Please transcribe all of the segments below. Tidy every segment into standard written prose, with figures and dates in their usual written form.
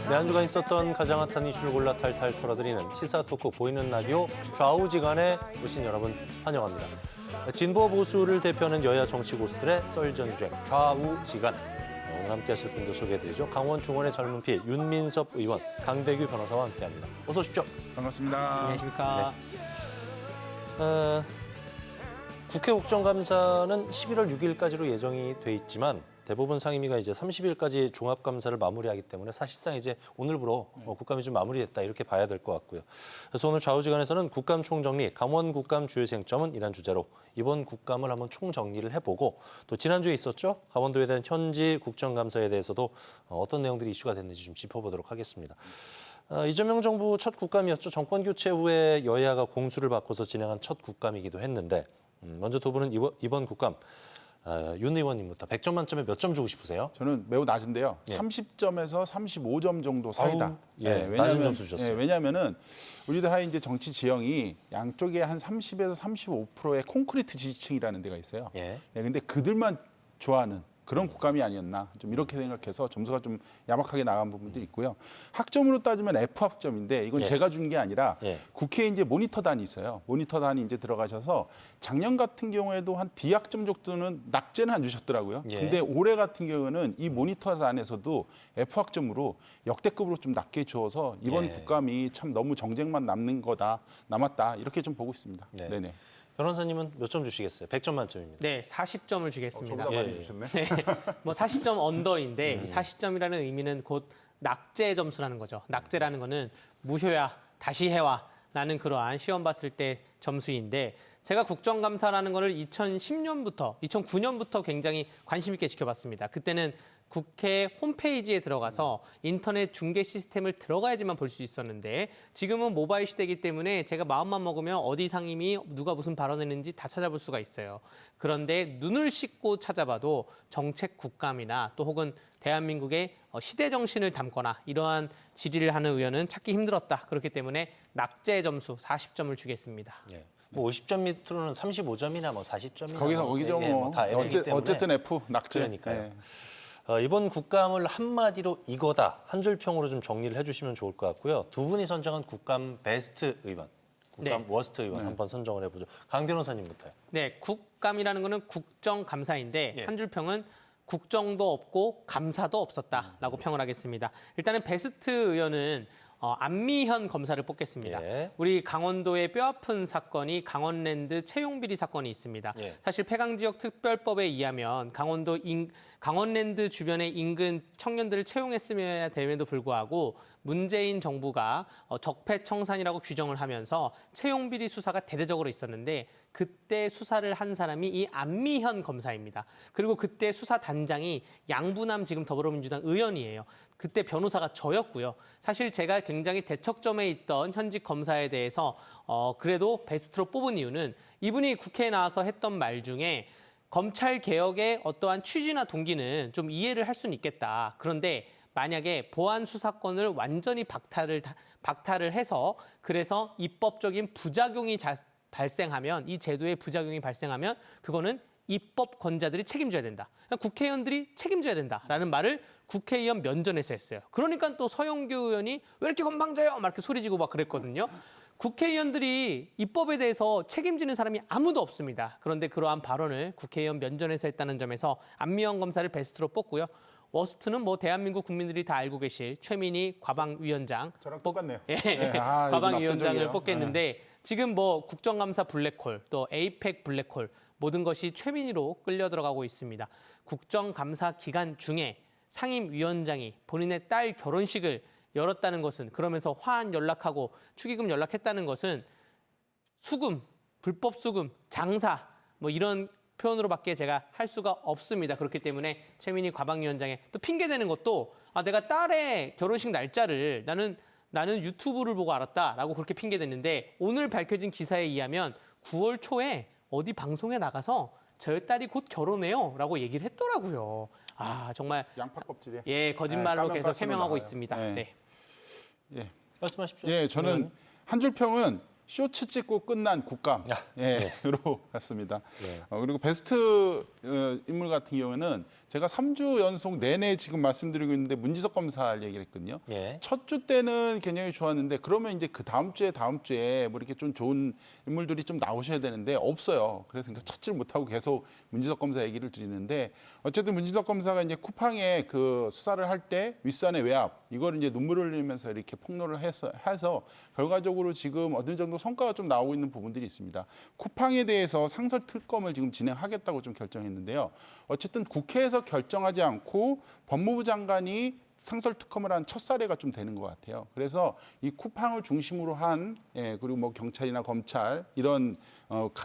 네, 한 주간 있었던 가장 핫한 이슈를 골라 탈탈 털어드리는 시사 토크 보이는 라디오 좌우지간에 오신 여러분 환영합니다. 진보 보수를 대표하는 여야 정치 고수들의 썰전쟁 좌우지간. 오늘 함께하실 분들 소개해드리죠. 강원 중원의 젊은 피 윤민섭 의원, 강대규 변호사와 함께합니다. 어서 오십시오. 반갑습니다. 안녕하십니까. 국회 국정감사는 11월 6일까지로 예정이 돼 있지만 대부분 상임위가 이제 30일까지 종합감사를 마무리하기 때문에 사실상 이제 오늘부로 국감이 좀 마무리됐다 이렇게 봐야 될 것 같고요. 그래서 오늘 좌우지간에서는 국감 총정리, 강원 국감 주요 쟁점은 이란 주제로 이번 국감을 한번 총정리를 해보고 또 지난주에 있었죠. 강원도에 대한 현지 국정감사에 대해서도 어떤 내용들이 이슈가 됐는지 좀 짚어보도록 하겠습니다. 이재명 정부 첫 국감이었죠. 정권 교체 후에 여야가 공수를 바꿔서 진행한 첫 국감이기도 했는데 먼저 두 분은 이번 국감 윤 의원님부터 100점 만점에 몇 점 주고 싶으세요? 저는 매우 낮은데요. 예. 30점에서 35점 정도 사이다. 아우, 예, 낮은 점수 주셨어요. 왜냐하면은 우리도 하이 이제 정치 지형이 양쪽에 한 30에서 35%의 콘크리트 지지층이라는 데가 있어요. 예. 근데 그들만 좋아하는 그런 국감이 아니었나 좀 이렇게 생각해서 점수가 좀 야박하게 나간 부분들이 있고요. 학점으로 따지면 F 학점인데 이건 예. 제가 준 게 아니라 예. 국회에 이제 모니터단이 있어요. 모니터단이 이제 들어가셔서 작년 같은 경우에도 한 D 학점 정도는 낙제는 안 주셨더라고요. 예. 근데 올해 같은 경우는 이 모니터단에서도 F 학점으로 역대급으로 좀 낮게 주어서 이번 예. 국감이 참 너무 정쟁만 남았다 이렇게 좀 보고 있습니다. 네. 네네. 변호사님은 몇 점 주시겠어요? 100점 만점입니다. 네, 40점을 주겠습니다. 저보다 예. 많이 주셨네. 네, 뭐 40점 언더인데 40점이라는 의미는 곧 낙제 점수라는 거죠. 낙제라는 거는 무효야, 다시 해와 라는 그러한 시험 봤을 때 점수인데 제가 국정감사라는 거를 2009년부터 굉장히 관심 있게 지켜봤습니다. 그때는 국회 홈페이지에 들어가서 인터넷 중계 시스템을 들어가야지만 볼 수 있었는데 지금은 모바일 시대이기 때문에 제가 마음만 먹으면 어디 상임위 누가 무슨 발언했는지 다 찾아볼 수가 있어요. 그런데 눈을 씻고 찾아봐도 정책 국감이나 또 혹은 대한민국의 시대 정신을 담거나 이러한 질의를 하는 의원은 찾기 힘들었다. 그렇기 때문에 낙제 점수 40점을 주겠습니다. 예. 뭐 50점 밑으로는 35점이나 뭐 40점이나 거기죠 뭐. 다 F이기 때문에. 어쨌든 F 낙제. 그러니까요. 네. 이번 국감을 한마디로 이거다 한 줄 평으로 좀 정리를 해주시면 좋을 것 같고요. 두 분이 선정한 국감 베스트 의원, 국감 네. 워스트 의원 한번 선정을 해보죠. 강 변호사님부터요. 네, 국감이라는 거는 국정감사인데 예. 한 줄 평은 국정도 없고 감사도 없었다라고 평을 하겠습니다. 일단은 베스트 의원은 안미현 검사를 뽑겠습니다. 예. 우리 강원도의 뼈아픈 사건이 강원랜드 채용비리 사건이 있습니다. 예. 사실 폐강지역 특별법에 의하면 강원랜드 주변의 인근 청년들을 채용했음에야 됨에도 불구하고 문재인 정부가 적폐청산이라고 규정을 하면서 채용비리 수사가 대대적으로 있었는데 그때 수사를 한 사람이 이 안미현 검사입니다. 그리고 그때 수사단장이 양부남 지금 더불어민주당 의원이에요. 그때 변호사가 저였고요. 사실 제가 굉장히 대척점에 있던 현직 검사에 대해서 그래도 베스트로 뽑은 이유는 이분이 국회에 나와서 했던 말 중에 검찰 개혁의 어떠한 취지나 동기는 좀 이해를 할 수는 있겠다. 그런데 만약에 보안 수사권을 완전히 박탈을 해서 그래서 입법적인 부작용이 발생하면 이 제도의 부작용이 발생하면 그거는 입법권자들이 책임져야 된다. 그러니까 국회의원들이 책임져야 된다라는 말을 국회의원 면전에서 했어요. 그러니까 또 서영교 의원이 왜 이렇게 건방져요? 막 이렇게 소리지고 막 그랬거든요. 국회의원들이 입법에 대해서 책임지는 사람이 아무도 없습니다. 그런데 그러한 발언을 국회의원 면전에서 했다는 점에서 안미영 검사를 베스트로 뽑고요. 워스트는 뭐 대한민국 국민들이 다 알고 계실 최민희 과방위원장. 저랑 똑같네요. 예, 네, 이건 과방위원장을 압도적이에요. 뽑겠는데 지금 뭐 국정감사 블랙홀 또 에이펙 블랙홀 모든 것이 최민희로 끌려 들어가고 있습니다. 국정감사 기간 중에 상임위원장이 본인의 딸 결혼식을 열었다는 것은 그러면서 화한 연락하고 축의금 연락했다는 것은 수금, 불법 수금, 장사 뭐 이런 표현으로밖에 제가 할 수가 없습니다. 그렇기 때문에 최민희 과방위원장의 또 핑계대는 것도 내가 딸의 결혼식 날짜를 나는 유튜브를 보고 알았다라고 그렇게 핑계댔는데 오늘 밝혀진 기사에 의하면 9월 초에 어디 방송에 나가서 저희 딸이 곧 결혼해요라고 얘기를 했더라고요. 정말 양파 껍질이에요. 예 거짓말로 까만 계속 가스로 해명하고 나와요. 있습니다. 네. 네. 예. 말씀하십시오. 예, 저는 한 줄 평은 쇼츠 찍고 끝난 국감. 아, 예, 으로 갔습니다. 네. 그리고 베스트 인물 같은 경우는 제가 3주 연속 내내 지금 말씀드리고 있는데 문지석 검사 얘기를 했거든요. 예. 첫 주 때는 굉장히 좋았는데 그러면 이제 그 다음 주에 뭐 이렇게 좀 좋은 인물들이 좀 나오셔야 되는데 없어요. 그래서 그러니까 찾지를 못하고 계속 문지석 검사 얘기를 드리는데 어쨌든 문지석 검사가 이제 쿠팡에 그 수사를 할 때 윗선의 외압 이걸 이제 눈물을 흘리면서 이렇게 폭로를 해서 결과적으로 지금 어느 정도 성과가 좀 나오고 있는 부분들이 있습니다. 쿠팡에 대해서 상설 특검을 지금 진행하겠다고 좀 결정했는데요. 어쨌든 국회에서 결정하지 않고 법무부 장관이 상설 특검을 한 첫 사례가 좀 되는 것 같아요. 그래서 이 쿠팡을 중심으로 한 그리고 뭐 경찰이나 검찰 이런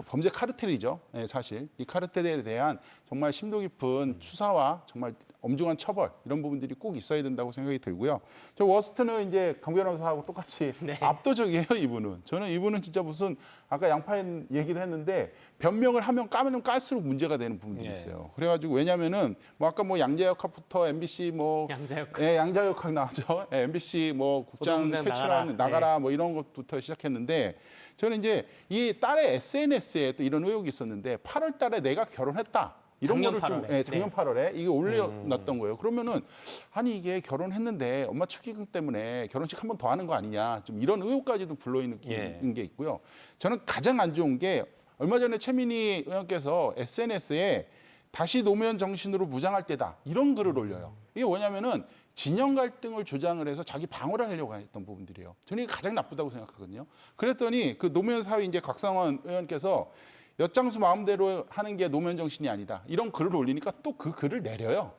범죄 카르텔이죠. 사실 이 카르텔에 대한 정말 심도 깊은 수사와 정말 엄중한 처벌 이런 부분들이 꼭 있어야 된다고 생각이 들고요. 저 워스트는 이제 강 변호사하고 똑같이 압도적이에요. 이분은 진짜 무슨 아까 양파인 얘기도 했는데 변명을 하면 까면 깔수록 문제가 되는 부분들이 있어요. 그래가지고 왜냐면은 뭐 아까 뭐 양자역학부터 MBC 뭐 양자역학 나왔죠. MBC 뭐 국장 퇴출하는 나가라 뭐 이런 것부터 시작했는데 저는 이제 이 딸의 SNS에 또 이런 의혹이 있었는데 8월 달에 내가 결혼했다. 이런 작년 거를 8월에. 작년 8월에 이게 올려놨던 거예요. 그러면은 아니 이게 결혼했는데 엄마 축의금 때문에 결혼식 한 번 더 하는 거 아니냐. 좀 이런 의혹까지도 불러있는 게 있고요. 저는 가장 안 좋은 게 얼마 전에 최민희 의원께서 SNS에 다시 노무현 정신으로 무장할 때다. 이런 글을 올려요. 이게 뭐냐면은 진영 갈등을 조장을 해서 자기 방어를 하려고 했던 부분들이에요. 저는 이게 가장 나쁘다고 생각하거든요. 그랬더니 그 노무현 사위 이제 곽상원 의원께서 엿장수 마음대로 하는 게 노무현 정신이 아니다. 이런 글을 올리니까 또 그 글을 내려요.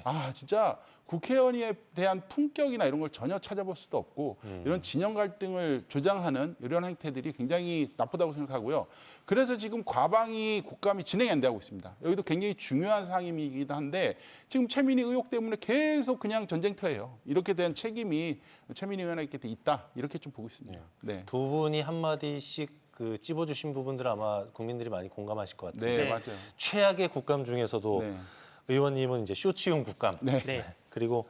아 진짜 국회의원에 대한 품격이나 이런 걸 전혀 찾아볼 수도 없고 이런 진영 갈등을 조장하는 이런 행태들이 굉장히 나쁘다고 생각하고요. 그래서 지금 과방위 국감이 진행이 안 되고 있습니다. 여기도 굉장히 중요한 상임이기도 한데 지금 최민희 의혹 때문에 계속 그냥 전쟁터예요. 이렇게 된 책임이 최민희 의원에게 있다. 이렇게 좀 보고 있습니다. 네. 두 분이 한마디씩 그 찝어주신 부분들 아마 국민들이 많이 공감하실 것 같아요. 네, 맞아요. 최악의 국감 중에서도 의원님은 이제 쇼치용 국감. 그리고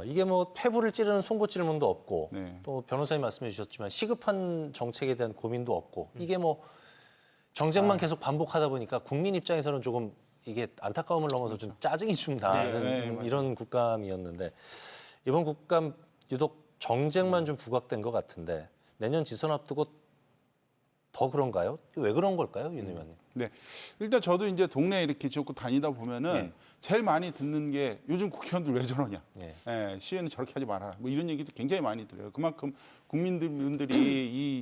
이게 뭐 폐부를 찌르는 송곳 질문도 없고 또 변호사님 말씀해 주셨지만 시급한 정책에 대한 고민도 없고 이게 뭐 정쟁만 계속 반복하다 보니까 국민 입장에서는 조금 이게 안타까움을 넘어서 좀 짜증이 좀 나는 이런 국감이었는데 이번 국감 유독 정쟁만 좀 부각된 것 같은데 내년 지선 앞두고 더 그런가요? 왜 그런 걸까요, 윤 의원님? 네, 일단 저도 이제 동네 이렇게 지역구 다니다 보면은 제일 많이 듣는 게 요즘 국회의원들 왜 저러냐, 시의회는 저렇게 하지 말아라, 뭐 이런 얘기도 굉장히 많이 들어요. 그만큼 국민들이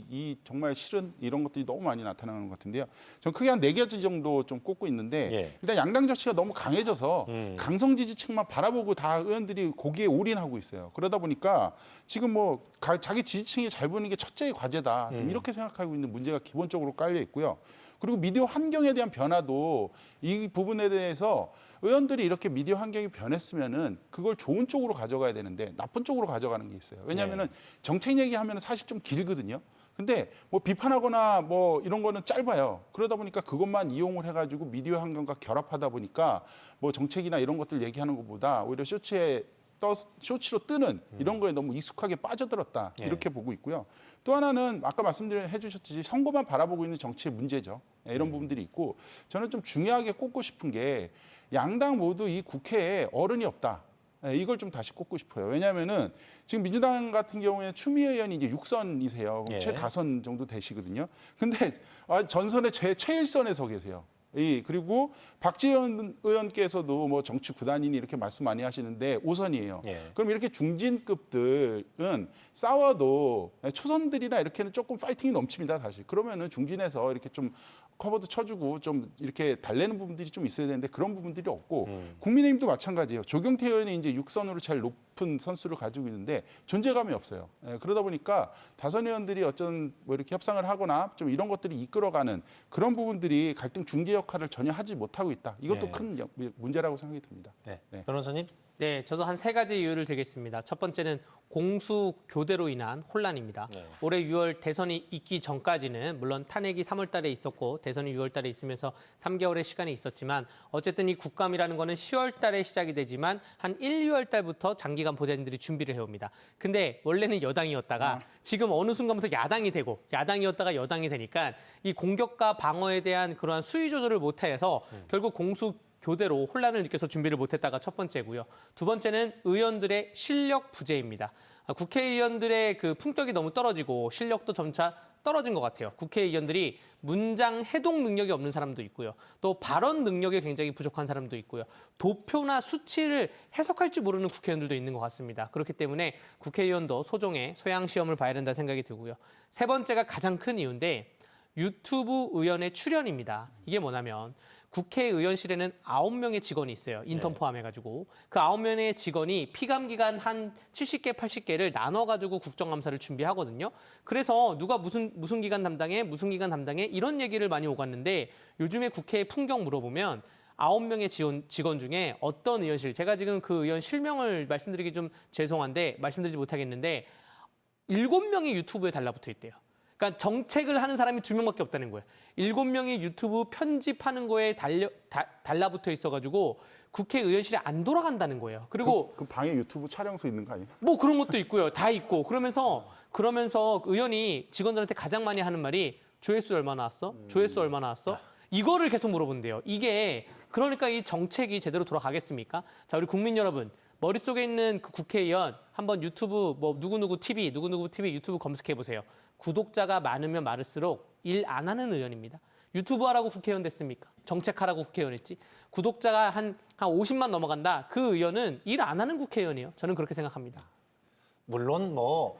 이 정말 싫은 이런 것들이 너무 많이 나타나는 것 같은데요. 전 크게 한 4가지 정도 좀 꼽고 있는데 일단 양당 정치가 너무 강해져서 강성 지지층만 바라보고 다 의원들이 거기에 올인하고 있어요. 그러다 보니까 지금 뭐 자기 지지층이 잘 보는 게 첫째의 과제다. 좀 이렇게 생각하고 있는 문제가 기본적으로 깔려 있고요. 그리고 미디어 환경에 대한 변화도 이 부분에 대해서 의원들이 이렇게 미디어 환경이 변했으면은 그걸 좋은 쪽으로 가져가야 되는데 나쁜 쪽으로 가져가는 게 있어요. 왜냐하면은 정책 얘기하면 사실 좀 길거든요. 근데 뭐 비판하거나 뭐 이런 거는 짧아요. 그러다 보니까 그것만 이용을 해가지고 미디어 환경과 결합하다 보니까 뭐 정책이나 이런 것들 얘기하는 것보다 오히려 쇼츠로 뜨는 이런 거에 너무 익숙하게 빠져들었다 이렇게 보고 있고요. 또 하나는 아까 해주셨듯이 선거만 바라보고 있는 정치의 문제죠. 이런 부분들이 있고 저는 좀 중요하게 꼽고 싶은 게 양당 모두 이 국회에 어른이 없다. 이걸 좀 다시 꼽고 싶어요. 왜냐하면은 지금 민주당 같은 경우에 추미애 의원이 이제 6선이세요. 최다선 정도 되시거든요. 근데 전선의 최일선에 서 계세요. 그리고 박지원 의원께서도 뭐 정치 구단이니 이렇게 말씀 많이 하시는데 5선이에요. 그럼 이렇게 중진급들은 싸워도 초선들이나 이렇게는 조금 파이팅이 넘칩니다, 사실. 그러면은 중진에서 이렇게 좀 커버도 쳐주고 좀 이렇게 달래는 부분들이 좀 있어야 되는데 그런 부분들이 없고 국민의힘도 마찬가지예요. 조경태 의원이 이제 6선으로 제일 높은 선수를 가지고 있는데 존재감이 없어요. 그러다 보니까 다선 의원들이 어쩐 뭐 이렇게 협상을 하거나 좀 이런 것들이 이끌어가는 그런 부분들이 갈등 중재 역할을 전혀 하지 못하고 있다. 이것도 큰 문제라고 생각이 듭니다. 변호사님? 네, 저도 한 3가지 이유를 드리겠습니다. 첫 번째는 공수 교대로 인한 혼란입니다. 네. 올해 6월 대선이 있기 전까지는 물론 탄핵이 3월 달에 있었고 대선이 6월 달에 있으면서 3개월의 시간이 있었지만 어쨌든 이 국감이라는 거는 10월 달에 시작이 되지만 한 1, 2월 달부터 장기간 보좌진들이 준비를 해옵니다. 근데 원래는 여당이었다가 지금 어느 순간부터 야당이 되고 야당이었다가 여당이 되니까 이 공격과 방어에 대한 그러한 수위 조절을 못해서 결국 공수 교대로 혼란을 느껴서 준비를 못했다가 첫 번째고요. 두 번째는 의원들의 실력 부재입니다. 국회의원들의 그 품격이 너무 떨어지고 실력도 점차 떨어진 것 같아요. 국회의원들이 문장 해독 능력이 없는 사람도 있고요. 또 발언 능력이 굉장히 부족한 사람도 있고요. 도표나 수치를 해석할 줄 모르는 국회의원들도 있는 것 같습니다. 그렇기 때문에 국회의원도 소정의 소양 시험을 봐야 된다 생각이 들고요. 세 번째가 가장 큰 이유인데 유튜브 의원의 출연입니다. 이게 뭐냐면 국회의원실에는 9명의 직원이 있어요. 인턴 포함해가지고. 그 9명의 직원이 피감기관 한 70개, 80개를 나눠가지고 국정감사를 준비하거든요. 그래서 누가 무슨 기관 담당해, 무슨 기관 담당해 이런 얘기를 많이 오갔는데 요즘에 국회의 풍경 물어보면 9명의 직원 중에 어떤 의원실, 제가 지금 그 의원 실명을 말씀드리기 좀 죄송한데 말씀드리지 못하겠는데 7명이 유튜브에 달라붙어 있대요. 그러니까 정책을 하는 사람이 2명밖에 없다는 거예요. 7명이 유튜브 편집하는 거에 달라붙어 있어가지고 국회의원실에 안 돌아간다는 거예요. 그리고 그 방에 유튜브 촬영소 있는 거 아니에요? 뭐 그런 것도 있고요. 다 있고 그러면서 의원이 직원들한테 가장 많이 하는 말이 조회수 얼마 나왔어? 조회수 얼마 나왔어? 이거를 계속 물어본대요. 이게 그러니까 이 정책이 제대로 돌아가겠습니까? 자, 우리 국민 여러분. 머릿속에 있는 그 국회의원 한번 유튜브 뭐 누구누구 TV 유튜브 검색해 보세요. 구독자가 많으면 많을수록 일 안 하는 의원입니다. 유튜브 하라고 국회의원 됐습니까? 정책하라고 국회의원 했지. 구독자가 한 50만 넘어간다. 그 의원은 일 안 하는 국회의원이에요. 저는 그렇게 생각합니다. 물론 뭐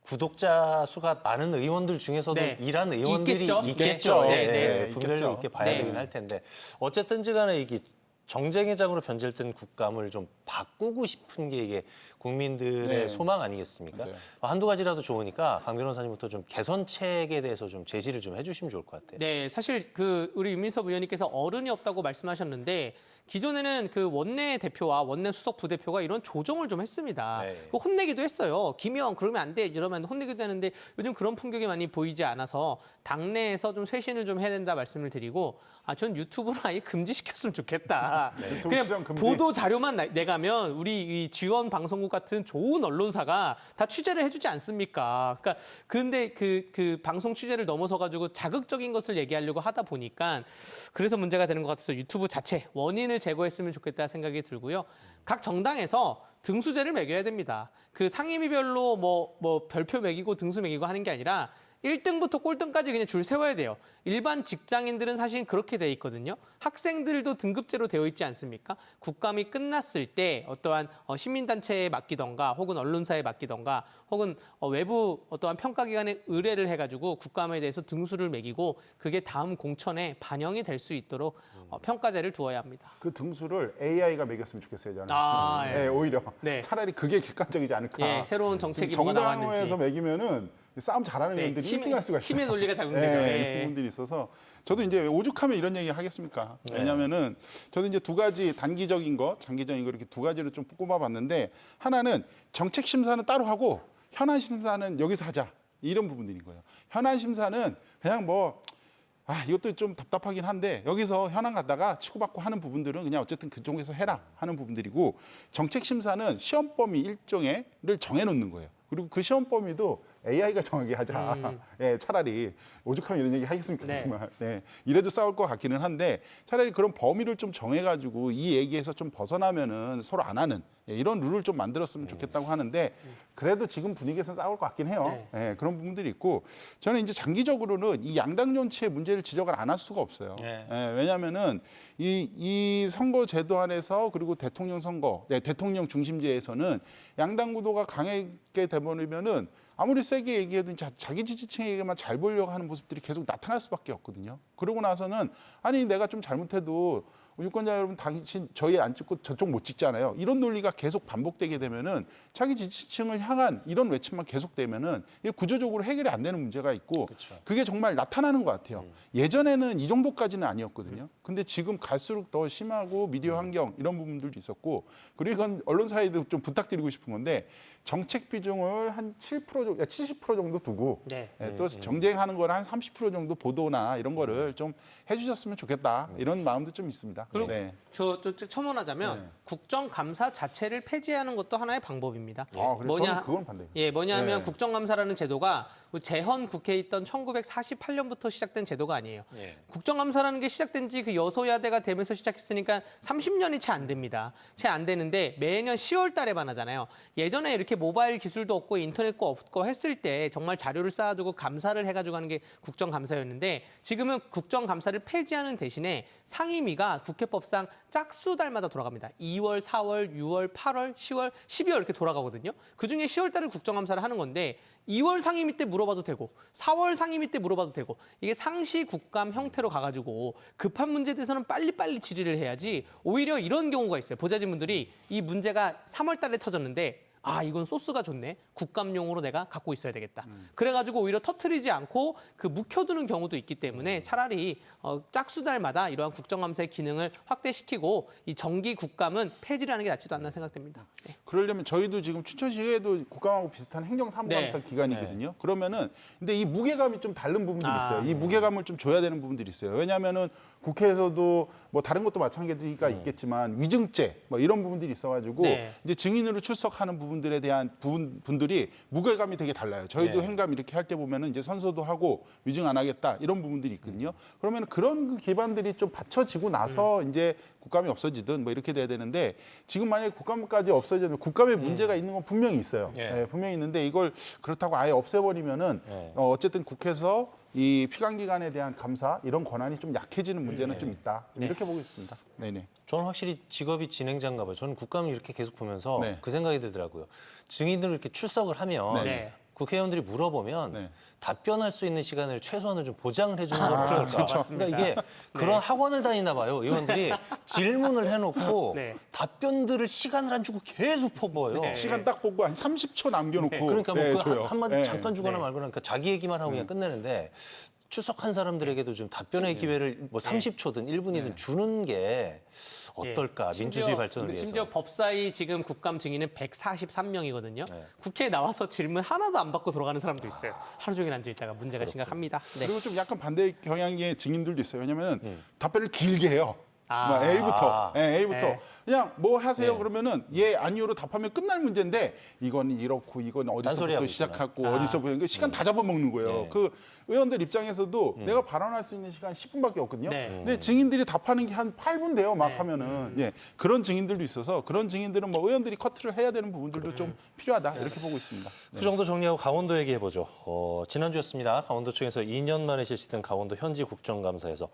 구독자 수가 많은 의원들 중에서도 네. 일한 의원들이 있겠죠. 있겠죠. 네, 예, 네. 예, 분별력 있겠죠. 있게 봐야 네. 되긴 할 텐데 어쨌든지 간에 이게 정쟁의 장으로 변질된 국감을 좀 바꾸고 싶은 게 이게 국민들의 네. 소망 아니겠습니까? 맞아요. 한두 가지라도 좋으니까 강 변호사님부터 좀 개선책에 대해서 좀 제시를 좀 해주시면 좋을 것 같아요. 네, 사실 그 우리 윤민섭 의원님께서 어른이 없다고 말씀하셨는데 기존에는 그 원내 대표와 원내 수석 부대표가 이런 조정을 좀 했습니다. 네. 그 혼내기도 했어요. 김영 그러면 안 돼. 이러면 혼내기도 하는데 요즘 그런 풍경이 많이 보이지 않아서 당내에서 좀 쇄신을 좀 해야 된다 말씀을 드리고 전 유튜브를 아예 금지시켰으면 좋겠다. 유튜브 그냥 출연 금지. 보도 자료만 내가면 우리 이 지원 방송국 같은 좋은 언론사가 다 취재를 해주지 않습니까? 그러니까 근데 그 방송 취재를 넘어서 가지고 자극적인 것을 얘기하려고 하다 보니까 그래서 문제가 되는 것 같아서 유튜브 자체 원인을 제거했으면 좋겠다 생각이 들고요. 각 정당에서 등수제를 매겨야 됩니다. 그 상임위별로 뭐 별표 매기고 등수 매기고 하는 게 아니라 1등부터 꼴등까지 그냥 줄 세워야 돼요. 일반 직장인들은 사실 그렇게 돼 있거든요. 학생들도 등급제로 되어 있지 않습니까? 국감이 끝났을 때 어떠한 시민단체에 맡기던가 혹은 언론사에 맡기던가 혹은 외부 어떠한 평가기관에 의뢰를 해가지고 국감에 대해서 등수를 매기고 그게 다음 공천에 반영이 될 수 있도록 평가제를 두어야 합니다. 그 등수를 AI가 매겼으면 좋겠어요, 저는. 예. 네, 오히려 네. 차라리 그게 객관적이지 않을까. 예, 새로운 정책이 뭐가 나왔는지. 정당에서 매기면은 싸움 잘하는 네, 의원들이 1등할 수가 있어요. 힘의 논리가 작용되죠. 네, 예. 부분들이 있어서 저도 이제 오죽하면 이런 얘기 하겠습니까? 왜냐면은 저도 이제 두 가지 단기적인 거, 장기적인 거 이렇게 두 가지를 좀 꼽아봤는데 하나는 정책 심사는 따로 하고 현안 심사는 여기서 하자 이런 부분들인 거예요. 현안 심사는 그냥 이것도 좀 답답하긴 한데 여기서 현안 갖다가 치고받고 하는 부분들은 그냥 어쨌든 그쪽에서 해라 하는 부분들이고 정책 심사는 시험 범위 일정을 정해놓는 거예요. 그리고 그 시험 범위도 AI가 정하게 하자. 예, 차라리 오죽하면 이런 얘기 하겠습니까? 네, 이래도 싸울 것 같기는 한데 차라리 그런 범위를 좀 정해가지고 이 얘기에서 좀 벗어나면은 서로 안 하는 이런 룰을 좀 만들었으면 좋겠다고 하는데 그래도 지금 분위기에서 싸울 것 같긴 해요. 예, 그런 부분들이 있고 저는 이제 장기적으로는 이 양당 정치의 문제를 지적을 안 할 수가 없어요. 네. 예, 왜냐하면은 이 선거 제도 안에서 그리고 대통령 선거, 대통령 중심제에서는 양당 구도가 강하게 돼버리면은 아무리 세게 얘기해도 자기 지지층에게만 잘 보이려고 하는 모습들이 계속 나타날 수밖에 없거든요. 그러고 나서는 아니 내가 좀 잘못해도 유권자 여러분 당신 저희 안 찍고 저쪽 못 찍잖아요. 이런 논리가 계속 반복되게 되면은 자기 지지층을 향한 이런 외침만 계속되면은 이게 구조적으로 해결이 안 되는 문제가 있고 그쵸. 그게 정말 나타나는 것 같아요. 예전에는 이 정도까지는 아니었거든요. 근데 지금 갈수록 더 심하고 미디어 환경 이런 부분들도 있었고 그리고 이건 언론사에도 좀 부탁드리고 싶은 건데 정책 비중을 한 7% 정도, 70% 정도 두고 네. 또 정쟁하는 거를 한 30% 정도 보도나 이런 거를 좀 해주셨으면 좋겠다 이런 마음도 좀 있습니다. 그리고 네. 저또 첨언하자면 네. 국정감사 자체를 폐지하는 것도 하나의 방법입니다. 아, 그래 저는 그건 반대예요. 예, 뭐냐면 네. 국정감사라는 제도가 재헌 국회에 있던 1948년부터 시작된 제도가 아니에요. 예. 국정감사라는 게 시작된 지 그 여소야대가 되면서 시작했으니까 30년이 채 안 됩니다. 채 안 되는데 매년 10월 달에만 하잖아요. 예전에 이렇게 모바일 기술도 없고 인터넷도 없고 했을 때 정말 자료를 쌓아두고 감사를 해가지고 하는 게 국정감사였는데 지금은 국정감사를 폐지하는 대신에 상임위가 국회법상 짝수달마다 돌아갑니다. 2월, 4월, 6월, 8월, 10월, 12월 이렇게 돌아가거든요. 그중에 10월 달을 국정감사를 하는 건데 2월 상임위 때 물어봐도 되고 4월 상임위 때 물어봐도 되고 이게 상시 국감 형태로 가가지고 급한 문제에 대해서는 빨리빨리 질의를 해야지 오히려 이런 경우가 있어요. 보좌진분들이 이 문제가 3월 달에 터졌는데 아 이건 소스가 좋네. 국감용으로 내가 갖고 있어야 되겠다. 그래가지고 오히려 터트리지 않고 그 묵혀두는 경우도 있기 때문에 차라리 짝수달마다 이러한 국정감사의 기능을 확대시키고 이 정기 국감은 폐지라는 게 낫지도 않나 생각됩니다. 네. 그러려면 저희도 지금 춘천시에도 국감하고 비슷한 행정사무감사 네. 기관이거든요. 그러면은 근데 이 무게감이 좀 다른 부분들이 있어요. 이 네. 무게감을 좀 줘야 되는 부분들이 있어요. 왜냐하면은 국회에서도 뭐 다른 것도 마찬가지가 있겠지만 위증죄 뭐 이런 부분들이 있어가지고 네. 이제 증인으로 출석하는 부분들에 대한 분들이 무게감이 되게 달라요. 저희도 네. 행감 이렇게 할 때 보면은 이제 선서도 하고 위증 안 하겠다 이런 부분들이 있거든요. 그러면 그런 기반들이 좀 받쳐지고 나서 이제 국감이 없어지든 뭐 이렇게 돼야 되는데 지금 만약에 국감까지 없어지면 국감에 문제가 있는 건 분명히 있어요. 예. 예, 분명히 있는데 이걸 그렇다고 아예 없애버리면은 예. 어쨌든 국회에서 이 피감기관에 대한 감사 이런 권한이 좀 약해지는 문제는 좀 있다. 네. 이렇게 보고 있습니다. 네네. 저는 확실히 직업이 진행자인가 봐요. 저는 국감을 이렇게 계속 보면서 네. 그 생각이 들더라고요. 증인들 이렇게 출석을 하면 네. 국회의원들이 물어보면 네. 답변할 수 있는 시간을 최소한으로 좀 보장을 해주는 건 어떨까? 그렇죠. 그러니까 이게 그런 학원을 다니나 봐요. 의원들이 질문을 해놓고 네. 답변들을 시간을 안 주고 계속 퍼부어요. 네. 시간 딱 보고 한 30초 남겨놓고 그러니까 뭐 네, 그 줘요. 한마디 네. 잠깐 주거나 네. 말거나 그러니까 자기 얘기만 하고 그냥 끝내는데 출석한 사람들에게도 좀 답변의 기회를 뭐 30초든 1분이든 주는 게 어떨까? 민주주의 발전을 위해서. 심지어 법사위 지금 국감 증인은 143명이거든요. 네. 국회에 나와서 질문 하나도 안 받고 돌아가는 사람도 있어요. 하루 종일 앉아 있다가 문제가 심각합니다. 네. 그리고 좀 약간 반대 경향의 증인들도 있어요. 왜냐면은 답변을 길게 해요. 아. 뭐 A부터, A부터 네. 그냥 뭐 하세요 네. 그러면은 예 아니요로 답하면 끝날 문제인데 이건 이렇고 이건 딴소리 하고 어디서부터 시작하고 있구나. 어디서 보는 시간 다 잡아먹는 거예요. 네. 그 의원들 입장에서도 내가 발언할 수 있는 시간 10분밖에 없거든요. 네. 근데 증인들이 답하는 게 한 8분 돼요. 막 하면은 예 그런 증인들도 있어서 그런 증인들은 뭐 의원들이 커트를 해야 되는 부분들도 좀 필요하다 이렇게 보고 있습니다. 그 정도 정리하고 강원도 얘기해보죠. 지난주였습니다. 강원도청에서 2년 만에 실시된 강원도 현지 국정감사에서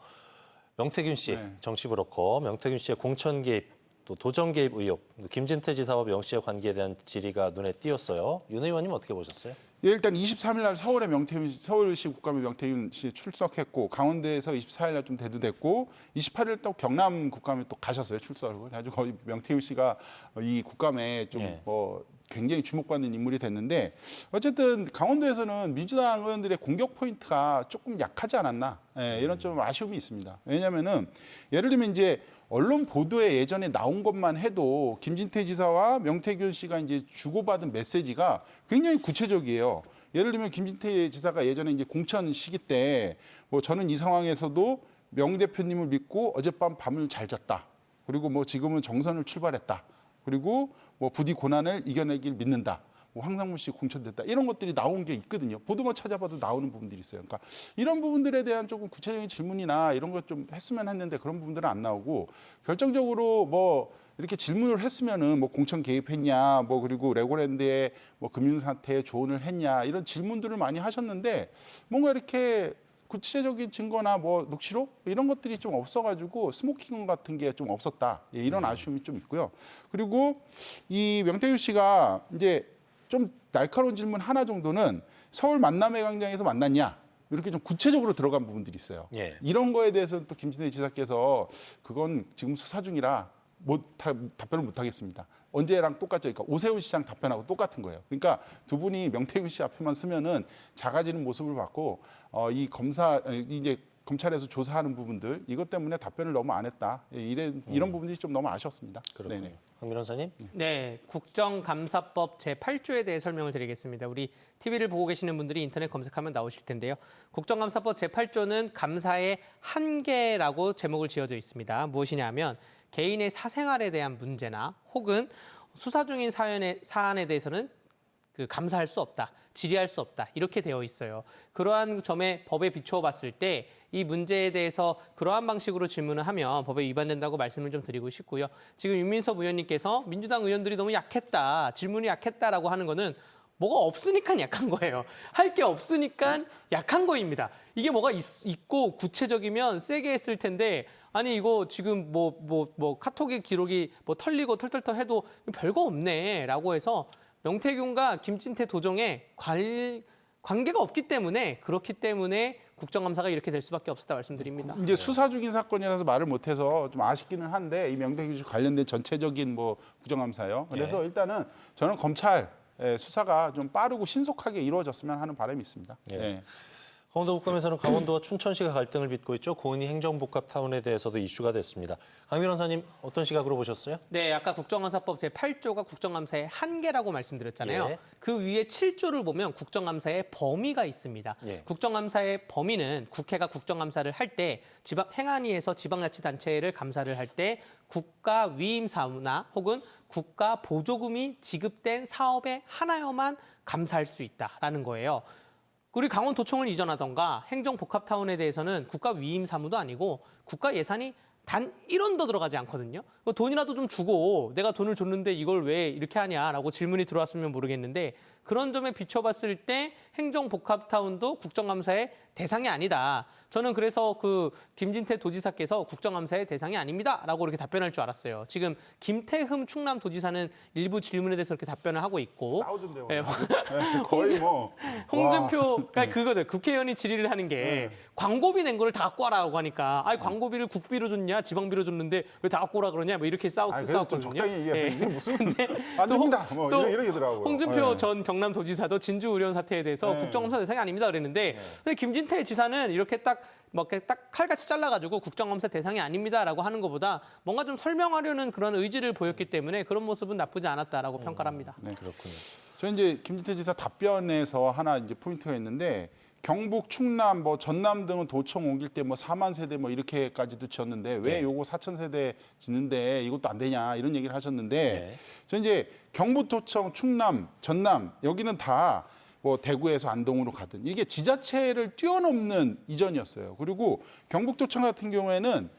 명태균 씨, 네. 정치 브로커, 명태균 씨의 공천 개입, 또 도정 개입 의혹, 김진태 지사와 명 씨의 관계에 대한 질의가 눈에 띄었어요. 윤 의원님 어떻게 보셨어요? 예, 일단 23일 날 서울시 국감에 명태균 씨 출석했고 강원도에서 24일 날 좀 대두됐고 28일 또 경남 국감에 또 가셨어요 출석을. 그래가지고 거의 명태균 씨가 이 국감에 좀 예. 굉장히 주목받는 인물이 됐는데 어쨌든 강원도에서는 민주당 의원들의 공격 포인트가 조금 약하지 않았나 이런 좀 아쉬움이 있습니다. 왜냐하면은 예를 들면 이제 언론 보도에 예전에 나온 것만 해도 김진태 지사와 명태균 씨가 이제 주고받은 메시지가 굉장히 구체적이에요. 예를 들면 김진태 지사가 예전에 이제 공천 시기 때 뭐 저는 이 상황에서도 명 대표님을 믿고 어젯밤 밤을 잘 잤다. 그리고 뭐 지금은 정선을 출발했다. 그리고 뭐 부디 고난을 이겨내길 믿는다. 뭐 황상무 씨 공천됐다. 이런 것들이 나온 게 있거든요. 보도만 찾아봐도 나오는 부분들이 있어요. 그러니까 이런 부분들에 대한 조금 구체적인 질문이나 이런 것 좀 했으면 했는데 그런 부분들은 안 나오고 결정적으로 뭐 이렇게 질문을 했으면은 뭐 공천 개입했냐, 뭐 그리고 레고랜드의 뭐 금융 사태에 조언을 했냐 이런 질문들을 많이 하셨는데 뭔가 이렇게 구체적인 증거나 뭐 녹취록 이런 것들이 좀 없어가지고 스모킹 같은 게 좀 없었다. 예, 이런 아쉬움이 좀 있고요. 그리고 이 명태균 씨가 이제 좀 날카로운 질문 하나 정도는 서울 만남의 광장에서 만났냐? 이렇게 좀 구체적으로 들어간 부분들이 있어요. 예. 이런 거에 대해서는 또 김진태 지사께서 그건 지금 수사 중이라 답변을 못 하겠습니다. 언제랑 똑같죠. 그러니까 오세훈 시장 답변하고 똑같은 거예요. 그러니까 두 분이 명태균 씨 앞에만 쓰면은 작아지는 모습을 봤고 이 검사 이제 검찰에서 조사하는 부분들 이것 때문에 답변을 너무 안 했다. 이런 부분들이 좀 너무 아쉬웠습니다. 그렇군요. 네네. 황 변호사님. 네, 국정감사법 제8조에 대해 설명을 드리겠습니다. 우리 TV를 보고 계시는 분들이 인터넷 검색하면 나오실 텐데요. 국정감사법 제8조는 감사의 한계라고 제목을 지어져 있습니다. 무엇이냐면 개인의 사생활에 대한 문제나 혹은 수사 중인 사안에 대해서는 감사할 수 없다, 질의할 수 없다 이렇게 되어 있어요. 그러한 점에 법에 비추어 봤을 때 이 문제에 대해서 그러한 방식으로 질문을 하면 법에 위반된다고 말씀을 좀 드리고 싶고요. 지금 윤민섭 의원님께서 민주당 의원들이 너무 약했다, 질문이 약했다라고 하는 거는 뭐가 없으니까 약한 거예요. 할 게 없으니까 약한 거입니다. 이게 뭐가 있고 구체적이면 세게 했을 텐데 아니 이거 지금 뭐 카톡의 기록이 뭐 털리고 털털털 해도 별거 없네라고 해서 명태균과 김진태 도정에 관계가 없기 때문에 그렇기 때문에 국정감사가 이렇게 될 수밖에 없었다 말씀드립니다. 이제 수사 중인 사건이라서 말을 못해서 좀 아쉽기는 한데 이 명태균 씨 관련된 전체적인 뭐 국정감사요. 그래서 일단은 저는 검찰 수사가 좀 빠르고 신속하게 이루어졌으면 하는 바람이 있습니다. 예. 네. 강원도 국감에서는 강원도와 춘천시가 갈등을 빚고 있죠. 고은희 행정복합타운에 대해서도 이슈가 됐습니다. 강 변호사님 어떤 시각으로 보셨어요? 네, 아까 국정감사법 제8조가 국정감사의 한계라고 말씀드렸잖아요. 예. 그 위에 7조를 보면 국정감사의 범위가 있습니다. 예. 국정감사의 범위는 국회가 국정감사를 할 때 행안위에서 지방자치단체를 감사를 할 때 국가 위임 사무나 혹은 국가 보조금이 지급된 사업에 하나여만 감사할 수 있다라는 거예요. 우리 강원도청을 이전하던가 행정복합타운에 대해서는 국가 위임 사무도 아니고 국가 예산이 단 1원도 들어가지 않거든요. 돈이라도 좀 주고 내가 돈을 줬는데 이걸 왜 이렇게 하냐라고 질문이 들어왔으면 모르겠는데 그런 점에 비춰봤을 때 행정복합타운도 국정감사의 대상이 아니다. 저는 그래서 김진태 도지사께서 국정감사의 대상이 아닙니다라고 이렇게 답변할 줄 알았어요. 지금 김태흠 충남도지사는 일부 질문에 대해서 이렇게 답변을 하고 있고 싸우던데요. 네, 거의 뭐 홍준표가 그거죠. 국회의원이 질의를 하는 게 광고비 낸 거를 다 갖고 와라고 하니까 아니 광고비를 국비로 줬냐 지방비로 줬는데 왜 다 갖고 오라 그러냐 뭐 이렇게 그래서 좀 싸웠거든요. 적당히 얘기하세요. 이게 무슨 안 또 됩니다. 뭐 또 이러더라고요. 홍준표 네. 전 경남도지사도 진주 의료원 사태에 대해서 네. 국정감사 대상이 아닙니다 그랬는데 근데 김진태 지사는 이렇게 딱 칼같이 잘라가지고 국정감사 대상이 아닙니다라고 하는 것보다 뭔가 좀 설명하려는 그런 의지를 보였기 때문에 그런 모습은 나쁘지 않았다라고 평가를 합니다. 네. 그렇군요. 저 이제 김진태 지사 답변에서 하나 이제 포인트가 있는데 경북, 충남, 뭐 전남 등은 도청 옮길 때 뭐 4만 세대 뭐 이렇게까지도 지었는데 왜 네. 요거 4천 세대 짓는데 이것도 안 되냐 이런 얘기를 하셨는데 네. 저 이제 경북도청, 충남, 전남 여기는 다 뭐 대구에서 안동으로 가든 이게 지자체를 뛰어넘는 이전이었어요. 그리고 경북도청 같은 경우에는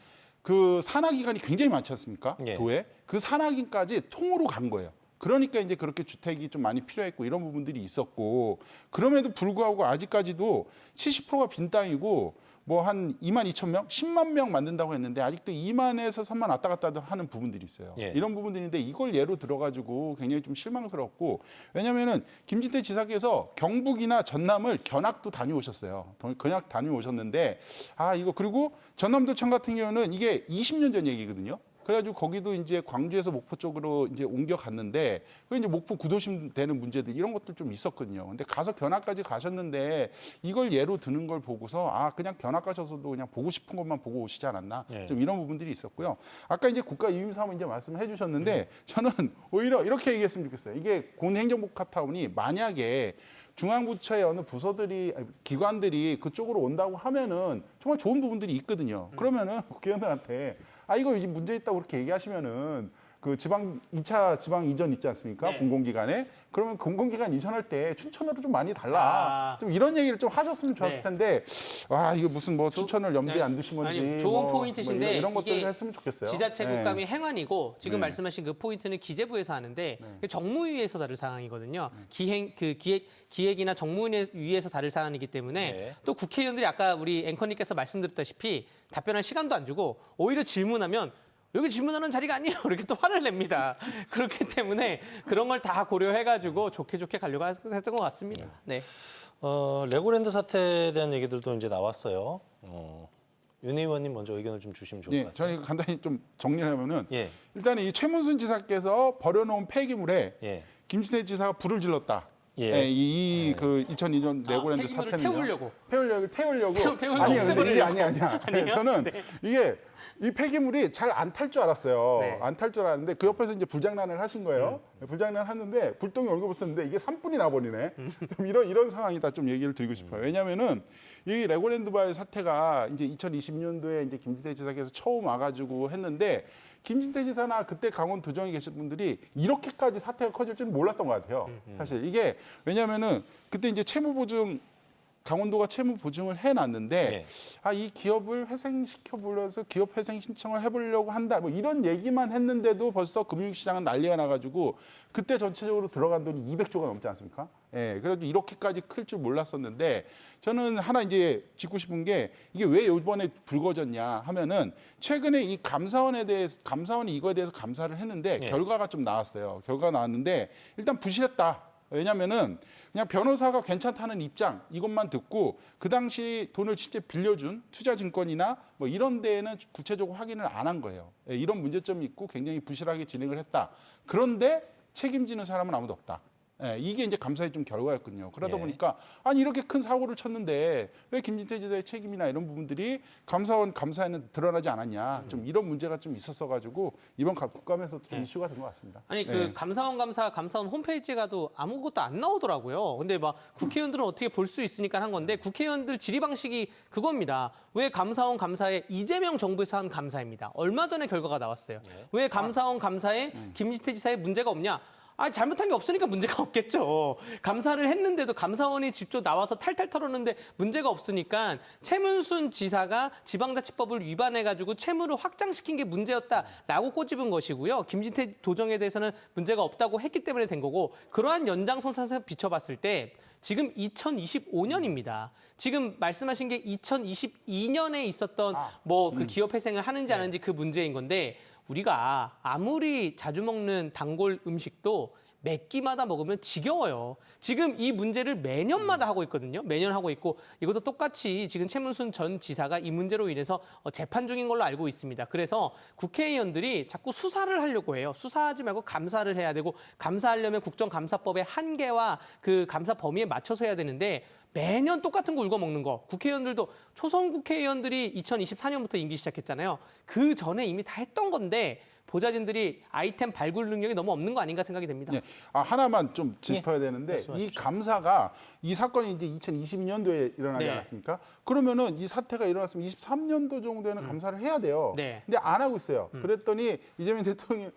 그 산하 기관이 굉장히 많지 않습니까? 예. 도에 그 산하 기관까지 통으로 간 거예요. 그러니까 이제 그렇게 주택이 좀 많이 필요했고 이런 부분들이 있었고 그럼에도 불구하고 아직까지도 70%가 빈 땅이고 뭐 한 2만 2천 명, 10만 명 만든다고 했는데 아직도 2만에서 3만 왔다 갔다 하는 부분들이 있어요. 예. 이런 부분들인데 이걸 예로 들어가지고 굉장히 좀 실망스럽고 왜냐면은 김진태 지사께서 경북이나 전남을 견학도 다녀오셨어요. 견학 다녀오셨는데 이거 그리고 전남도청 같은 경우는 이게 20년 전 얘기거든요. 그래가지고 거기도 이제 광주에서 목포 쪽으로 이제 옮겨갔는데 그 이제 목포 구도심 되는 문제들 이런 것들 좀 있었거든요. 근데 가서 견학까지 가셨는데 이걸 예로 드는 걸 보고서 그냥 견학 가셔서도 그냥 보고 싶은 것만 보고 오시지 않았나 네. 좀 이런 부분들이 있었고요. 아까 이제 국가 이임사무 이제 말씀해 주셨는데 저는 오히려 이렇게 얘기했으면 좋겠어요. 이게 곤행정복합타운이 만약에 중앙부처의 어느 부서들이 기관들이 그쪽으로 온다고 하면은 정말 좋은 부분들이 있거든요. 그러면은 국회의원들한테 이거 이제 문제 있다고 그렇게 얘기하시면은 그 2차 지방 이전 있지 않습니까? 네. 공공기관에. 그러면 공공기관 이전할 때 춘천으로 좀 많이 달라. 좀 이런 얘기를 좀 하셨으면 좋았을 네. 텐데 이거 무슨 뭐 춘천을 염두에 안 두신 건지. 아니, 좋은 포인트신데 이런 것들을 이게 했으면 좋겠어요. 지자체 네. 국감이 행안이고 지금 네. 말씀하신 그 포인트는 기재부에서 하는데 정무위에서 다룰 사항이거든요. 기획이나 정무위에서 다룰 사안이기 때문에 네. 또 국회의원들이 아까 우리 앵커님께서 말씀드렸다시피 답변할 시간도 안 주고 오히려 질문하면 여기 질문하는 자리가 아니에요. 이렇게 또 화를 냅니다. 그렇기 때문에 그런 걸 다 고려해가지고 좋게 가려고 했던 것 같습니다. 네. 레고랜드 사태에 대한 얘기들도 이제 나왔어요. 윤 의원님 먼저 의견을 좀 주시면 좋을 것 예, 같아요. 저는 이거 간단히 좀 정리를 하면은 예. 일단 이 최문순 지사께서 버려놓은 폐기물에 예. 김진태 지사가 불을 질렀다. 예. 그 2002년 레고랜드 폐기물을 사태는요. 태우려고. 태우려고. 폐기물을 아니요, 근데 이게 없애버리려고. 아니야. 아니에요? 저는 네. 이게 이 폐기물이 잘 안 탈 줄 알았어요. 네. 안 탈 줄 알았는데 그 옆에서 이제 불장난을 하신 거예요. 불장난 하는데 불똥이 얼굴 붙었는데 이게 산불이 나버리네. 좀 이런 상황이다 좀 얘기를 드리고 싶어요. 왜냐하면은 이 레고랜드발 사태가 이제 2020년도에 이제 김진태 지사께서 처음 와가지고 했는데 김진태 지사나 그때 강원도정에 계신 분들이 이렇게까지 사태가 커질 줄은 몰랐던 것 같아요. 사실 이게 왜냐하면은 그때 이제 채무보증 강원도가 채무 보증을 해놨는데 네. 이 기업을 회생시켜 보려서 기업 회생 신청을 해보려고 한다 뭐 이런 얘기만 했는데도 벌써 금융시장은 난리가 나가지고 그때 전체적으로 들어간 돈이 200조가 넘지 않습니까? 예, 그래도 이렇게까지 클 줄 몰랐었는데 저는 하나 이제 짚고 싶은 게 이게 왜 이번에 불거졌냐 하면은 최근에 이 감사원이 이거에 대해서 감사를 했는데 네. 결과가 좀 나왔어요. 결과가 나왔는데 일단 부실했다. 왜냐면은 그냥 변호사가 괜찮다는 입장 이것만 듣고 그 당시 돈을 실제 빌려준 투자증권이나 뭐 이런 데에는 구체적으로 확인을 안 한 거예요. 예, 이런 문제점이 있고 굉장히 부실하게 진행을 했다. 그런데 책임지는 사람은 아무도 없다. 예, 이게 이제 감사의 좀 결과였거든요. 그러다 예. 보니까 아니 이렇게 큰 사고를 쳤는데 왜 김진태 지사의 책임이나 이런 부분들이 감사에는 드러나지 않았냐. 좀 이런 문제가 좀 있었어가지고 이번 국감에서 좀 이슈가 된 것 같습니다. 아니 그 예. 감사원 홈페이지에 가도 아무것도 안 나오더라고요. 근데 막 국회의원들은 어떻게 볼 수 있으니까 한 건데 국회의원들 질의 방식이 그겁니다. 왜 감사원 감사에 이재명 정부에서 한 감사입니다. 얼마 전에 결과가 나왔어요. 왜 감사원 감사에 김진태 지사의 문제가 없냐? 잘못한 게 없으니까 문제가 없겠죠. 감사를 했는데도 감사원이 직접 나와서 탈탈 털었는데 문제가 없으니까 최문순 지사가 지방자치법을 위반해가지고 채무를 확장시킨 게 문제였다라고 꼬집은 것이고요. 김진태 도정에 대해서는 문제가 없다고 했기 때문에 된 거고 그러한 연장선상에서 비춰봤을 때 지금 2025년입니다. 지금 말씀하신 게 2022년에 있었던 뭐 그 기업 회생을 하는지 안 하는지 그 문제인 건데 우리가 아무리 자주 먹는 단골 음식도 몇 끼마다 먹으면 지겨워요. 지금 이 문제를 매년마다 하고 있거든요. 매년 하고 있고 이것도 똑같이 지금 최문순 전 지사가 이 문제로 인해서 재판 중인 걸로 알고 있습니다. 그래서 국회의원들이 자꾸 수사를 하려고 해요. 수사하지 말고 감사를 해야 되고 감사하려면 국정감사법의 한계와 그 감사 범위에 맞춰서 해야 되는데 매년 똑같은 거 울고먹는 거. 국회의원들도 초선 국회의원들이 2024년부터 임기 시작했잖아요. 그 전에 이미 다 했던 건데 보좌진들이 아이템 발굴 능력이 너무 없는 거 아닌가 생각이 됩니다. 예. 하나만 좀 짚어야 되는데 말씀하십시오. 이 감사가 이 사건이 이제 2022년도에 일어나지 네. 않았습니까? 그러면은 이 사태가 일어났으면 23년도 정도에는 감사를 해야 돼요. 네. 근데 안 하고 있어요. 그랬더니 이재명 대통령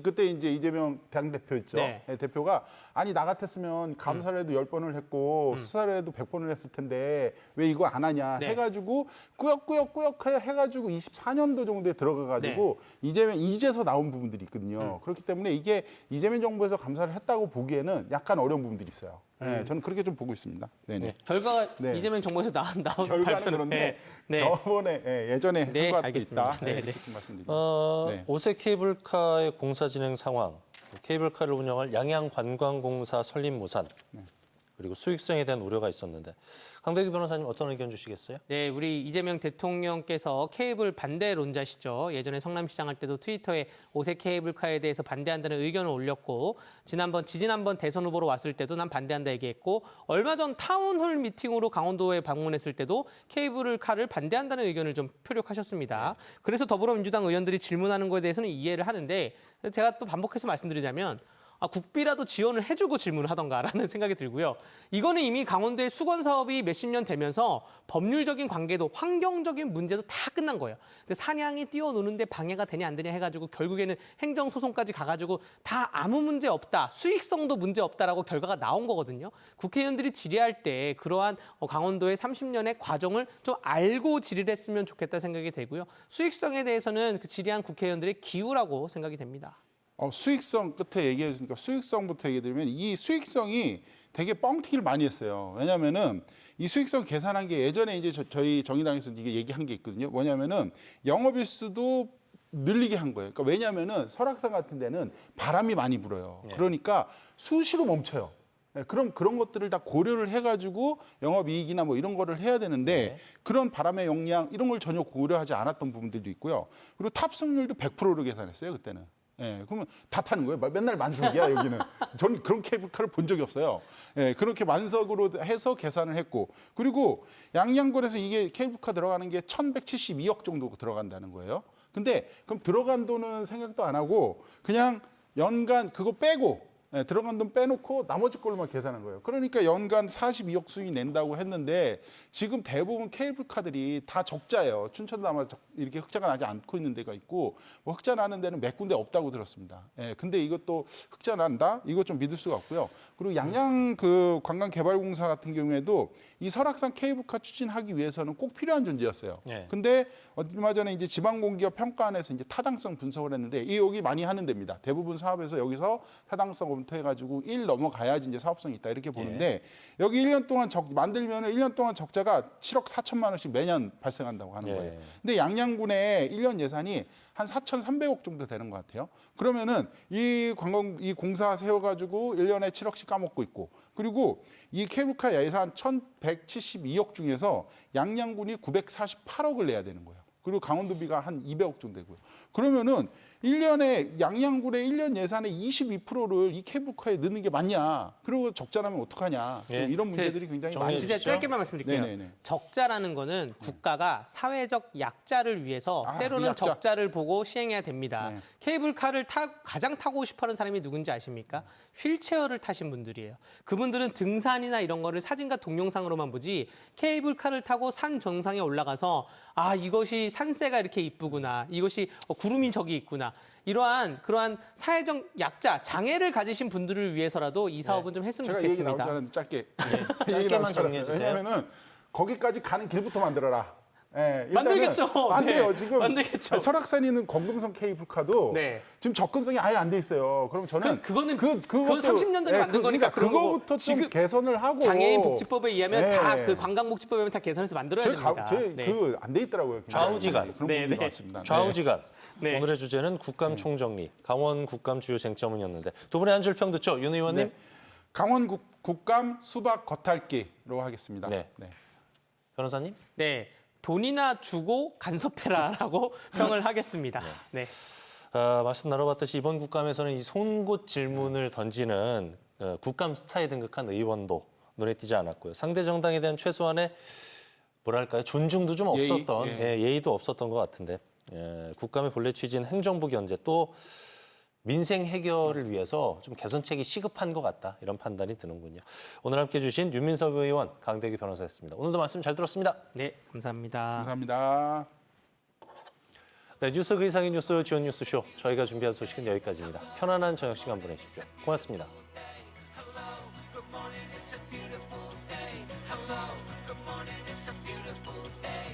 그때 이제 이재명 당대표였죠. 네. 예, 대표가 아니 나 같았으면 감사를 해도 10번을 했고 수사를 해도 100번을 했을 텐데 왜 이거 안 하냐 네. 해가지고 꾸역꾸역 해가지고 24년도 정도에 들어가가지고 네. 이제서 나온 부분들이 있거든요. 그렇기 때문에 이게 이재명 정부에서 감사를 했다고 보기에는 약간 어려운 부분들이 있어요. 네, 저는 그렇게 좀 보고 있습니다. 네네. 결과가 네. 이재명 정부에서 나온 결과는 발표는 그런데 네. 저번에 예전에 네, 한 것도 알겠습니다. 있다. 네, 네. 그렇게 말씀드립니다. 네. 오세 케이블카의 공사 진행 상황, 케이블카를 운영할 양양관광공사 설립 무산, 그리고 수익성에 대한 우려가 있었는데 강대규 변호사님 어떤 의견 주시겠어요? 네, 우리 이재명 대통령께서 케이블 반대론자시죠. 예전에 성남시장 할 때도 트위터에 오세 케이블카에 대해서 반대한다는 의견을 올렸고 지지난번 대선 후보로 왔을 때도 난 반대한다 얘기했고 얼마 전 타운홀 미팅으로 강원도에 방문했을 때도 케이블카를 반대한다는 의견을 좀 표력하셨습니다. 그래서 더불어민주당 의원들이 질문하는 거에 대해서는 이해를 하는데 제가 또 반복해서 말씀드리자면 국비라도 지원을 해주고 질문을 하던가라는 생각이 들고요. 이거는 이미 강원도의 수건 사업이 몇십 년 되면서 법률적인 관계도 환경적인 문제도 다 끝난 거예요. 근데 사냥이 뛰어노는데 방해가 되냐 안 되냐 해가지고 결국에는 행정소송까지 가가지고 다 아무 문제 없다, 수익성도 문제 없다라고 결과가 나온 거거든요. 국회의원들이 질의할 때 그러한 강원도의 30년의 과정을 좀 알고 질의를 했으면 좋겠다 생각이 되고요. 수익성에 대해서는 그 질의한 국회의원들의 기우라고 생각이 됩니다. 수익성 끝에 얘기해 주시니까 수익성부터 얘기해 드리면 이 수익성이 되게 뻥튀기를 많이 했어요. 왜냐면은 이 수익성 계산한 게 예전에 이제 저희 정의당에서 이게 얘기한 게 있거든요. 뭐냐면은 영업일수도 늘리게 한 거예요. 그러니까 왜냐하면은 설악산 같은 데는 바람이 많이 불어요. 그러니까 수시로 멈춰요. 네, 그럼 그런 것들을 다 고려를 해가지고 영업이익이나 뭐 이런 거를 해야 되는데 그런 바람의 영향 이런 걸 전혀 고려하지 않았던 부분들도 있고요. 그리고 탑승률도 100%로 계산했어요 그때는. 예, 그러면 다 타는 거예요. 맨날 만석이야 여기는. 저는 그런 케이블카를 본 적이 없어요. 예, 그렇게 만석으로 해서 계산을 했고 그리고 양양군에서 이게 케이블카 들어가는 게 1,172억 정도 들어간다는 거예요. 근데 그럼 들어간 돈은 생각도 안 하고 그냥 연간 그거 빼고 들어간 돈 빼놓고 나머지 걸로만 계산한 거예요. 그러니까 연간 42억 수익 낸다고 했는데 지금 대부분 케이블카들이 다 적자예요. 춘천도 아마 이렇게 흑자가 나지 않고 있는 데가 있고 뭐 흑자 나는 데는 몇 군데 없다고 들었습니다. 근데 이것도 흑자 난다? 이거 좀 믿을 수가 없고요. 그리고 양양 그 관광개발공사 같은 경우에도 이 설악산 케이블카 추진하기 위해서는 꼭 필요한 존재였어요. 근데 얼마 전에 이제 지방공기업 평가원에서 이제 타당성 분석을 했는데 이 여기 많이 하는 데입니다. 대부분 사업에서 여기서 타당성 검토해가지고 1 넘어가야지 이제 사업성이 있다 이렇게 보는데 여기 1년 동안 만들면은 1년 동안 적자가 7억 4천만 원씩 매년 발생한다고 하는 거예요. 근데 양양군의 1년 예산이 한 4,300억 정도 되는 것 같아요. 그러면은 이 공사 세워가지고 1년에 7억씩 까먹고 있고 그리고 이 케이블카 예산 1,172억 중에서 양양군이 948억을 내야 되는 거예요. 그리고 강원도비가 한 200억 정도 되고요. 그러면은 1년에 양양군의 1년 예산의 22%를 이 케이블카에 넣는 게 맞냐? 그리고 적자나면 어떡하냐? 이런 문제들이 굉장히 많이 진짜 있죠. 짧게만 말씀드릴게요. 네네네. 적자라는 거는 국가가 사회적 약자를 위해서 때로는 약자. 적자를 보고 시행해야 됩니다. 케이블카를 가장 타고 싶어하는 사람이 누군지 아십니까? 휠체어를 타신 분들이에요. 그분들은 등산이나 이런 거를 사진과 동영상으로만 보지 케이블카를 타고 산 정상에 올라가서 아 이것이 산세가 이렇게 이쁘구나. 이것이 구름이 저기 있구나. 그러한 사회적 약자, 장애를 가지신 분들을 위해서라도 이 사업은 좀 했으면 제가 얘기 나올 좋겠습니다. 줄 알았는데 짧게. 짧게만 정리해 주세요. 왜냐면은 거기까지 가는 길부터 만들어라. 일단은 만들겠죠. 안 돼요. 네, 지금 만들겠죠. 설악산에 있는 검금성 케이블카도 네. 지금 접근성이 아예 안 돼 있어요. 그럼 저는 그건 그것도 30년 전에 만든 거니까 그런 거고. 그거부터 좀 지금 개선을 하고 장애인 복지법에 의하면 네. 다 그 관광복지법에 의하면 다 개선해서 만들어야 됩니다. 네. 그안 돼 있더라고요. 좌우지간. 그런 네, 부분이 네. 많습니다. 좌우지간. 네. 오늘의 주제는 국감 총정리, 강원 국감 주요 쟁점은이었는데 두 분의 한 줄 평 듣죠, 윤 의원님? 네. 강원 국감 수박 겉핥기로 하겠습니다. 네. 변호사님? 네. 돈이나 주고 간섭해라라고 평을 하겠습니다. 네. 말씀 나눠봤듯이 이번 국감에서는 이 송곳 질문을 던지는 국감 스타에 등극한 의원도 눈에 띄지 않았고요. 상대 정당에 대한 최소한의 뭐랄까요, 존중도 좀 없었던, 예의도 없었던 것 같은데 국감의 본래 취지는 행정부 견제 또 민생 해결을 위해서 좀 개선책이 시급한 것 같다 이런 판단이 드는군요. 오늘 함께해 주신 윤민석 의원, 강대규 변호사였습니다. 오늘도 말씀 잘 들었습니다. 네, 감사합니다. 감사합니다. 네, 뉴스 그 이상의 뉴스 지원 뉴스쇼 저희가 준비한 소식은 여기까지입니다. 편안한 저녁 시간 보내십시오. 고맙습니다. Hello, good morning, it's a beautiful day.